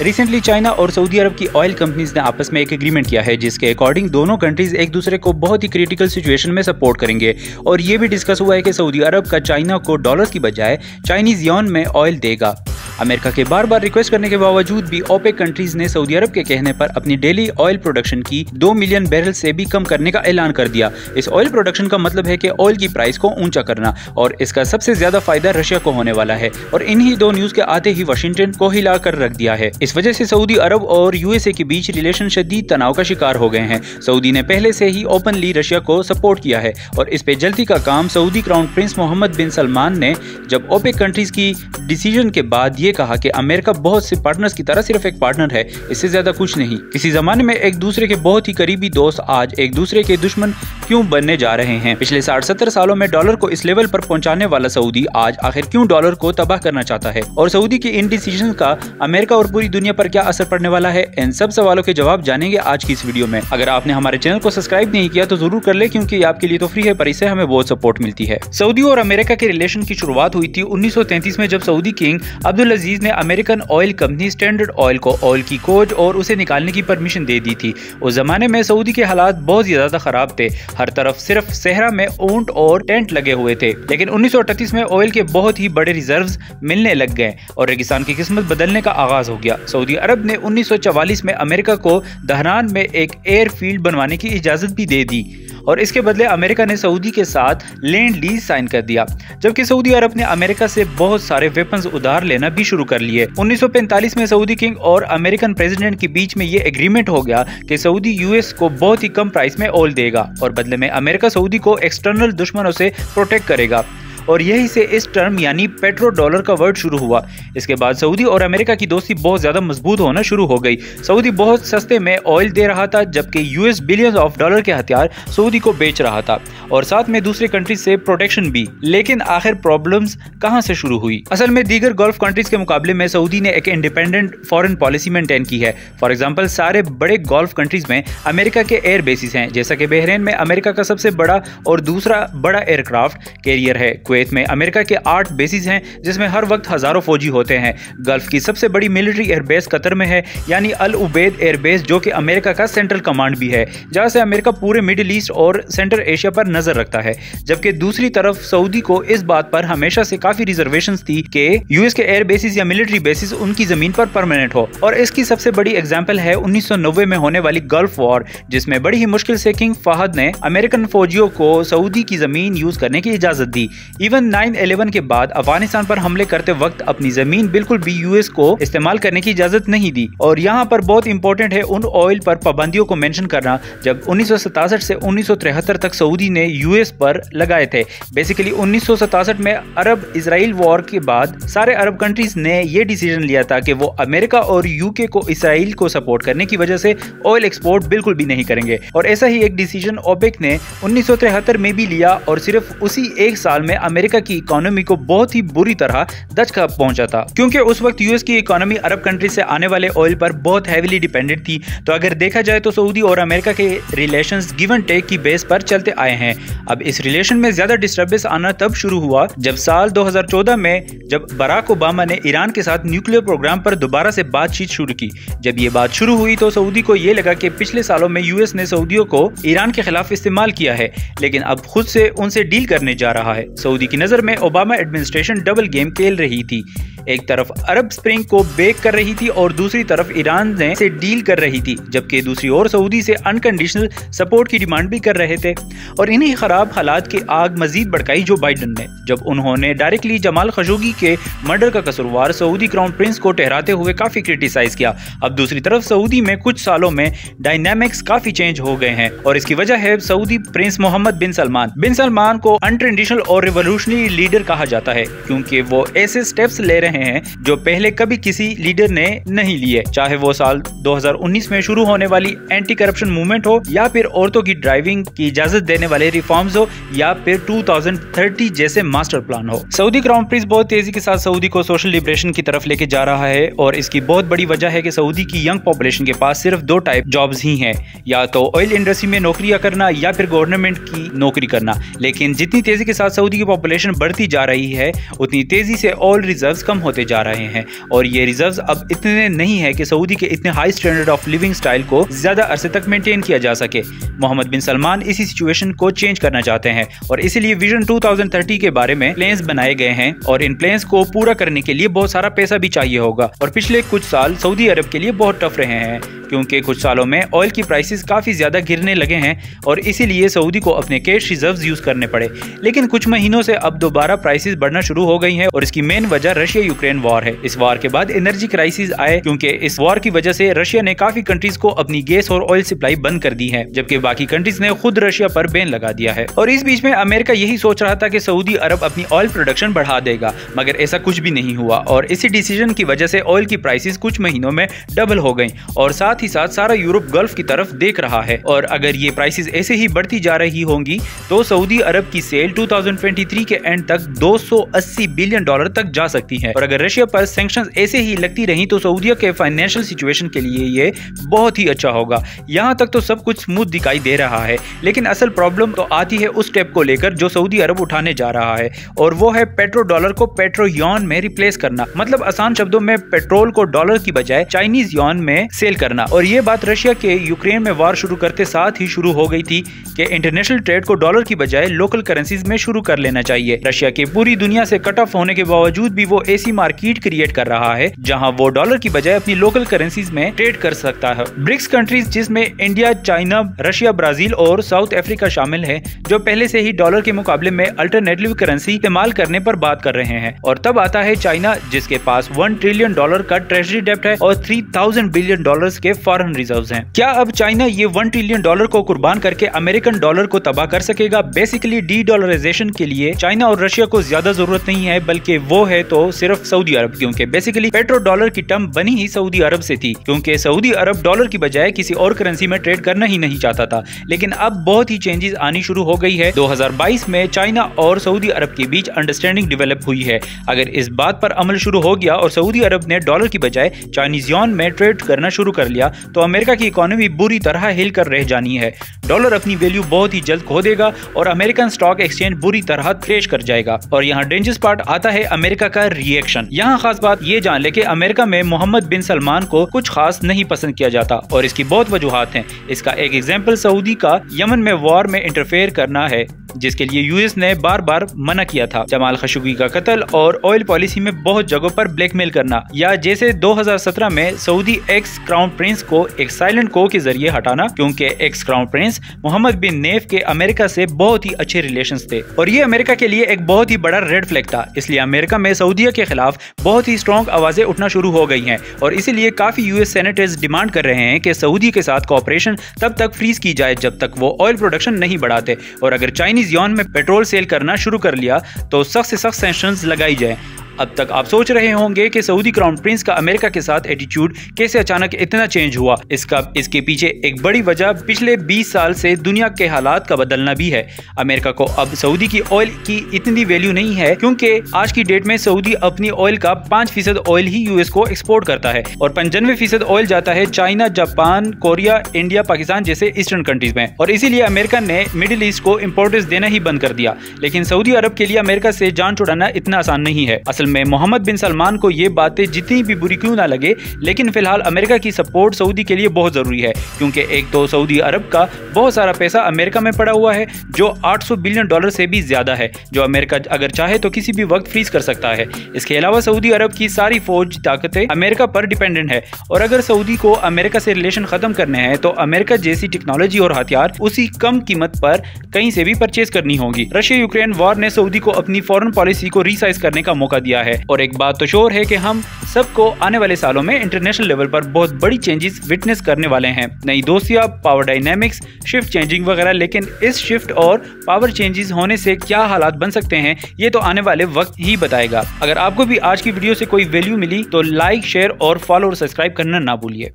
Recently China और Saudi अरब की oil companies ने आपस में एक एग्रीमेंट किया है जिसके अकॉर्डिंग दोनों कंट्रीज एक दूसरे को बहुत ही क्रिटिकल सिचुएशन में सपोर्ट करेंगे और ये भी डिस्कस हुआ है कि सऊदी अरब का चाइना को डॉलर्स की बजाय चाइनीज युआन में ऑयल देगा। अमेरिका के बार बार रिक्वेस्ट करने के बावजूद भी ओपेक कंट्रीज ने सऊदी अरब के कहने पर अपनी डेली ऑयल प्रोडक्शन की 2 मिलियन बैरल से भी कम करने का ऐलान कर दिया। इस ऑयल प्रोडक्शन का मतलब है कि ऑयल की प्राइस को ऊंचा करना और इसका सबसे ज्यादा फायदा रशिया को होने वाला है और इन्हीं दो न्यूज के आते ही वाशिंगटन को हिला कर रख दिया है। इस वजह से सऊदी अरब और यूएसए के बीच रिलेशन शदीद तनाव का शिकार हो गए हैं। सऊदी ने पहले से ही ओपनली रशिया को सपोर्ट किया है और इस पे जल्दी का काम सऊदी क्राउन प्रिंस मोहम्मद बिन सलमान ने जब ओपेक कंट्रीज की डिसीजन के बाद ये कहा कि अमेरिका बहुत से पार्टनर्स की तरह सिर्फ एक पार्टनर है, इससे ज्यादा कुछ नहीं। किसी जमाने में एक दूसरे के बहुत ही करीबी दोस्त आज एक दूसरे के दुश्मन क्यों बनने जा रहे हैं? पिछले 60-70 सालों में डॉलर को इस लेवल पर पहुंचाने वाला सऊदी आज आखिर क्यों डॉलर को तबाह करना चाहता है और सऊदी के इन डिसीजन का अमेरिका और पूरी दुनिया पर क्या असर पड़ने वाला है? इन सब सवालों के जवाब जानेंगे आज की इस वीडियो में। अगर आपने हमारे चैनल को सब्सक्राइब नहीं किया तो जरूर कर ले क्योंकि आपके लिए तो फ्री है पर इससे हमें बहुत सपोर्ट मिलती है। सऊदी और अमेरिका के रिलेशन की शुरुआत हुई थी 1933 में जब सऊदी किंग अब्दुल अजीज ने American oil company standard oil को ऑयल की खोज और उसे निकालने की परमिशन दे दी थी। उस जमाने में सऊदी के हालात बहुत ज्यादा खराब थे, हर तरफ सिर्फ सहरा में ऊंट और टेंट लगे हुए थे। लेकिन 1938 में ऑयल के बहुत ही बड़े रिजर्व्स मिलने लग गए और रेगिस्तान की किस्मत बदलने का आगाज हो गया। सऊदी अरब ने 1944 में अमेरिका को दहरान में एक एयरफील्ड बनवाने की इजाजत भी दे दी और इसके बदले अमेरिका ने सऊदी के साथ लैंड लीज साइन कर दिया, जबकि सऊदी अरब ने अमेरिका से बहुत सारे वेपन्स उधार लेना भी शुरू कर लिए। 1945 में सऊदी किंग और अमेरिकन प्रेसिडेंट के बीच में ये एग्रीमेंट हो गया कि सऊदी यूएस को बहुत ही कम प्राइस में ऑयल देगा और बदले में अमेरिका सऊदी को एक्सटर्नल दुश्मनों से प्रोटेक्ट करेगा और यही से इस टर्म यानी पेट्रो डॉलर का वर्ड शुरू हुआ। इसके बाद सऊदी और अमेरिका की दोस्ती बहुत ज्यादा मजबूत होना शुरू हो गई। सऊदी बहुत सस्ते में ऑयल दे रहा था जबकि यूएस बिलियंस ऑफ डॉलर के हथियार सऊदी को बेच रहा था और साथ में दूसरे कंट्रीज से प्रोटेक्शन भी। लेकिन आखिर प्रॉब्लम्स कहां से शुरू हुई? असल में दीगर गल्फ कंट्रीज के मुकाबले में सऊदी ने एक इंडिपेंडेंट फॉरेन पॉलिसी मेंटेन की है। फॉर एग्जांपल सारे बड़े गल्फ कंट्रीज में अमेरिका के एयर बेसिस हैं, जैसा कि बहरीन में अमेरिका का सबसे बड़ा और दूसरा बड़ा एयरक्राफ्ट कैरियर है। कुवैत में अमेरिका के 8 बेसिस हैं जिसमें हर वक्त हजारों फौजी होते हैं। गल्फ की सबसे बड़ी मिलिट्री एयरबेस कतर में है यानी अल उबैद एयरबेस जो कि अमेरिका का सेंट्रल कमांड भी है, जहां से अमेरिका पूरे मिडिल ईस्ट और सेंट्रल एशिया पर नजर रखता है। जबकि दूसरी तरफ सऊदी को इस बात पर हमेशा से काफी रिजर्वेशंस थी कि यूएस के एयर बेसिस या मिलिट्री बेसिस उनकी जमीन पर परमानेंट हो और इसकी सबसे बड़ी एग्जाम्पल है 1990 में होने वाली गल्फ वॉर, जिसमें बड़ी ही मुश्किल से किंग फहद ने अमेरिकन फौजियों को सऊदी की जमीन यूज करने की इजाजत दी। इवन 9/11 के बाद अफगानिस्तान पर हमले करते वक्त अपनी जमीन बिल्कुल भी यूएस को इस्तेमाल करने की इजाजत नहीं दी। और यहाँ पर बहुत इंपॉर्टेंट है उन ऑयल पर पाबंदियों को मेंशन करना जब 1967 से 1973 तक सऊदी ने यूएस पर लगाए थे। बेसिकली 1967 में अरब इजराइल वॉर के बाद सारे अरब कंट्रीज ने ये डिसीजन लिया था कि वो अमेरिका और यूके को इसराइल को सपोर्ट करने की वजह से ऑयल एक्सपोर्ट बिल्कुल भी नहीं करेंगे और ऐसा ही एक डिसीजन ओपेक ने 1973 में भी लिया और सिर्फ उसी एक साल में अमेरिका की इकोनॉमी को बहुत ही बुरी तरह दचका पहुंचा था, क्योंकि उस वक्त यूएस की इकोनॉमी अरब कंट्रीज से आने वाले ऑयल पर बहुत हैवीली डिपेंडेंट थी। तो अगर देखा जाए तो सऊदी और अमेरिका के रिलेशंस गिव एंड टेक की बेस पर चलते आए हैं। अब इस रिलेशन में ज्यादा डिस्टर्बेंस आना तब शुरू हुआ जब साल 2014 में जब बराक ओबामा ने ईरान के साथ न्यूक्लियर प्रोग्राम पर दोबारा से बातचीत शुरू की। जब ये बात शुरू हुई तो सऊदी को ये लगा कि पिछले सालों में यूएस ने सऊदियों को ईरान के खिलाफ इस्तेमाल किया है, लेकिन अब खुद से उनसे डील करने जा रहा है। सऊदी की नजर में ओबामा एडमिनिस्ट्रेशन डबल गेम खेल रही थी, एक तरफ अरब स्प्रिंग को बेक कर रही थी और दूसरी तरफ ईरान से डील कर रही थी, जबकि दूसरी ओर सऊदी से अनकंडीशनल सपोर्ट की डिमांड भी कर रहे थे। और इन्हीं खराब हालात की आग मजीद भड़काई जो बाइडन ने, जब उन्होंने डायरेक्टली जमाल खशोगी के मर्डर का कसूरवार सऊदी क्राउन प्रिंस को ठहराते हुए काफी क्रिटिसाइज किया। अब दूसरी तरफ सऊदी में कुछ सालों में डायनामिक्स काफी चेंज हो गए हैं और इसकी वजह है सऊदी प्रिंस मोहम्मद बिन सलमान। बिन सलमान को अनट्रेडिशनल और रिवोल्यूशनरी लीडर कहा जाता है क्योंकि वो ऐसे स्टेप्स ले रहे हैं जो पहले कभी किसी लीडर ने नहीं लिए, चाहे वो साल 2019 में शुरू होने वाली एंटी करप्शन मूवमेंट हो या फिर औरतों की ड्राइविंग की इजाजत देने वाले रिफॉर्म्स हो या फिर 2030 जैसे मास्टर प्लान हो। सऊदी क्राउन प्रिंस बहुत तेजी के साथ सऊदी को सोशल लिबरेशन की तरफ लेके जा रहा है और इसकी बहुत बड़ी वजह है कि सऊदी की यंग पॉपुलेशन के पास सिर्फ 2 टाइप जॉब्स ही हैं, या तो ऑयल इंडस्ट्री में नौकरियां करना या फिर गवर्नमेंट की नौकरी करना। लेकिन जितनी तेजी के साथ सऊदी की पॉपुलेशन बढ़ती जा रही है उतनी तेजी से ऑयल रिजर्व्स कम होते जा रहे हैं और ये रिजर्व्स अब इतने नहीं है कि सऊदी के इतने high standard of living style को ज्यादा अरसे तक मेंटेन किया जा सके। मोहम्मद बिन सलमान इसी सिचुएशन को चेंज करना चाहते हैं और इसीलिए विजन 2030 के बारे में प्लान्स बनाए गए हैं और इन प्लान्स को पूरा करने के लिए बहुत सारा पैसा भी चाहिए होगा। और पिछले कुछ साल सऊदी अरब के लिए बहुत टफ रहे हैं क्योंकि कुछ सालों में ऑयल की प्राइसेस काफी ज्यादा गिरने लगे हैं और इसीलिए सऊदी को अपने कैश रिजर्व्स यूज करने पड़े। लेकिन कुछ महीनों से अब दोबारा प्राइसेस बढ़ना शुरू हो गई हैं और इसकी मेन वजह रशिया यूक्रेन वॉर है। इस वॉर के बाद एनर्जी क्राइसिस आए क्योंकि इस वॉर की वजह से रशिया ने काफी कंट्रीज को अपनी गैस और ऑयल सप्लाई बंद कर दी है, जबकि बाकी कंट्रीज ने खुद रशिया पर बैन लगा दिया है। और इस बीच में अमेरिका यही सोच रहा था कि सऊदी अरब अपनी ऑयल प्रोडक्शन बढ़ा देगा, मगर ऐसा कुछ भी नहीं हुआ और इसी डिसीजन की वजह से ऑयल की प्राइसेस कुछ महीनों में डबल हो गई और साथ ही साथ सारा यूरोप गल्फ की तरफ देख रहा है। और अगर ये प्राइसेस ऐसे ही बढ़ती जा रही होंगी तो सऊदी अरब की सेल 2023 के एंड तक 280 बिलियन डॉलर तक जा सकती है। और अगर रशिया पर सैंक्शंस ऐसे ही लगती रही तो सऊदीया के फाइनेंशियल सिचुएशन के लिए ये बहुत ही अच्छा होगा। यहाँ तक तो सब कुछ स्मूथ दिखाई दे रहा है, लेकिन असल प्रॉब्लम तो आती है उस स्टेप को लेकर जो सऊदी अरब उठाने जा रहा है और वो है पेट्रो डॉलर को पेट्रो यॉन में रिप्लेस करना। मतलब आसान शब्दों में पेट्रोल को डॉलर की बजाय चाइनीज यॉन में सेल करना। और ये बात रशिया के यूक्रेन में वार शुरू करते साथ ही शुरू हो गई थी कि इंटरनेशनल ट्रेड को डॉलर की बजाय लोकल करेंसीज में शुरू कर लेना चाहिए। रशिया के पूरी दुनिया से कट ऑफ होने के बावजूद भी वो ऐसी मार्केट क्रिएट कर रहा है जहां वो डॉलर की बजाय अपनी लोकल करेंसीज में ट्रेड कर सकता है। ब्रिक्स कंट्रीज जिसमें इंडिया, चाइना, रशिया, ब्राजील और साउथ अफ्रीका शामिल है, जो पहले से ही डॉलर के मुकाबले में अल्टरनेटिव करेंसी इस्तेमाल करने पर बात कर रहे हैं। और तब आता है चाइना, जिसके पास $1 ट्रिलियन का ट्रेजरी डेब्ट है और 3000 बिलियन डॉलर्स के फॉरेन रिजर्व्स हैं। क्या अब चाइना ये $1 ट्रिलियन को कुर्बान करके अमेरिकन डॉलर को तबाह कर सकेगा? बेसिकली डी डॉलराइजेशन के लिए चाइना और रशिया को ज्यादा जरूरत नहीं है, बल्कि वो है तो सिर्फ सऊदी अरब, क्योंकि बेसिकली पेट्रो डॉलर की टर्म बनी ही सऊदी अरब से थी, क्योंकि सऊदी अरब डॉलर की बजाय किसी और करेंसी में ट्रेड करना ही नहीं चाहता था। लेकिन अब बहुत ही चेंजेस आनी शुरू हो गई है। 2022 में चाइना और सऊदी अरब के बीच अंडरस्टैंडिंग डेवलप हुई है। अगर इस बात पर अमल शुरू हो गया और सऊदी अरब ने डॉलर की बजाय चाइनीज यॉन में ट्रेड करना शुरू कर लिया तो अमेरिका की इकोनॉमी बुरी तरह हिल कर रह जानी है। डॉलर अपनी वैल्यू बहुत ही जल्द खो देगा और अमेरिकन स्टॉक एक्सचेंज बुरी तरह क्रैश कर जाएगा। और यहाँ डेंजरस पार्ट आता है अमेरिका का रिएक्शन। यहाँ खास बात ये जान ले कि अमेरिका में मोहम्मद बिन सलमान को कुछ खास नहीं पसंद किया जाता और इसकी बहुत वजूहात हैं। इसका एक एग्जाम्पल सऊदी का यमन में वॉर में इंटरफेयर करना है, जिसके लिए यूएस ने बार बार मना किया था। जमाल खशोगी का कत्ल और ऑयल पॉलिसी में बहुत जगहों पर ब्लैकमेल करना, या जैसे 2017 में सऊदी एक्स क्राउन प्रिंस को एक साइलेंट को के जरिए हटाना, क्योंकि एक्स क्राउन प्रिंस मोहम्मद बिन नेफ के अमेरिका से बहुत ही अच्छे रिलेशंस थे और ये अमेरिका के लिए एक बहुत ही बड़ा रेड फ्लैग था। इसलिए अमेरिका में सऊदीया के खिलाफ बहुत ही स्ट्रॉन्ग आवाजें उठना शुरू हो गई हैं और इसीलिए काफी यूएस सेनेटर्स डिमांड कर रहे हैं कि सऊदी के साथ कोऑपरेशन तब तक फ्रीज की जाए जब तक वो ऑयल प्रोडक्शन नहीं बढ़ाते, और अगर चाइनीज यॉन में पेट्रोल सेल करना शुरू कर लिया तो सख्त से सख्त सैंक्शंस लगाई जाए। अब तक आप सोच रहे होंगे कि सऊदी क्राउन प्रिंस का अमेरिका के साथ एटीट्यूड कैसे अचानक इतना चेंज हुआ। इसके पीछे एक बड़ी वजह पिछले 20 साल से दुनिया के हालात का बदलना भी है। अमेरिका को अब सऊदी की ऑयल की इतनी वैल्यू नहीं है, क्योंकि आज की डेट में सऊदी अपनी ऑयल का 5% ऑयल ही यूएस को एक्सपोर्ट करता है और 95% ऑयल जाता है China, Japan, Korea, India, Pakistan जैसे ईस्टर्न कंट्रीज में। और इसीलिए अमेरिका ने मिडिल ईस्ट को इम्पोर्टेंस देना ही बंद कर दिया। लेकिन सऊदी अरब के लिए अमेरिका से जान छुड़ाना इतना आसान नहीं है। असल में मोहम्मद बिन सलमान को ये बातें जितनी भी बुरी क्यों ना लगे, लेकिन फिलहाल अमेरिका की सपोर्ट सऊदी के लिए बहुत जरूरी है, क्योंकि एक तो सऊदी अरब का बहुत सारा पैसा अमेरिका में पड़ा हुआ है जो $800 बिलियन से भी ज्यादा है, जो अमेरिका अगर चाहे तो किसी भी वक्त फ्रीज कर सकता है। इसके अलावा सऊदी अरब की सारी फौज ताकतें अमेरिका पर डिपेंडेंट है और अगर सऊदी को अमेरिका से रिलेशन खत्म करने हैं तो अमेरिका जैसी टेक्नोलॉजी और हथियार उसी कम कीमत पर कहीं से भी परचेज करनी होगी। रशिया यूक्रेन वॉर ने सऊदी को अपनी फॉरेन पॉलिसी को रीसाइज करने का मौका दिया है और एक बात तो श्योर है कि हम सबको आने वाले सालों में इंटरनेशनल लेवल पर बहुत बड़ी चेंजेस विटनेस करने वाले हैं। नई दोस्तियां, पावर डायनेमिक्स, शिफ्ट चेंजिंग वगैरह। लेकिन इस शिफ्ट और पावर चेंजेस होने से क्या हालात बन सकते हैं ये तो आने वाले वक्त ही बताएगा। अगर आपको भी आज की वीडियो से कोई वैल्यू मिली तो लाइक, शेयर और फॉलो और सब्सक्राइब करना ना भूलिए।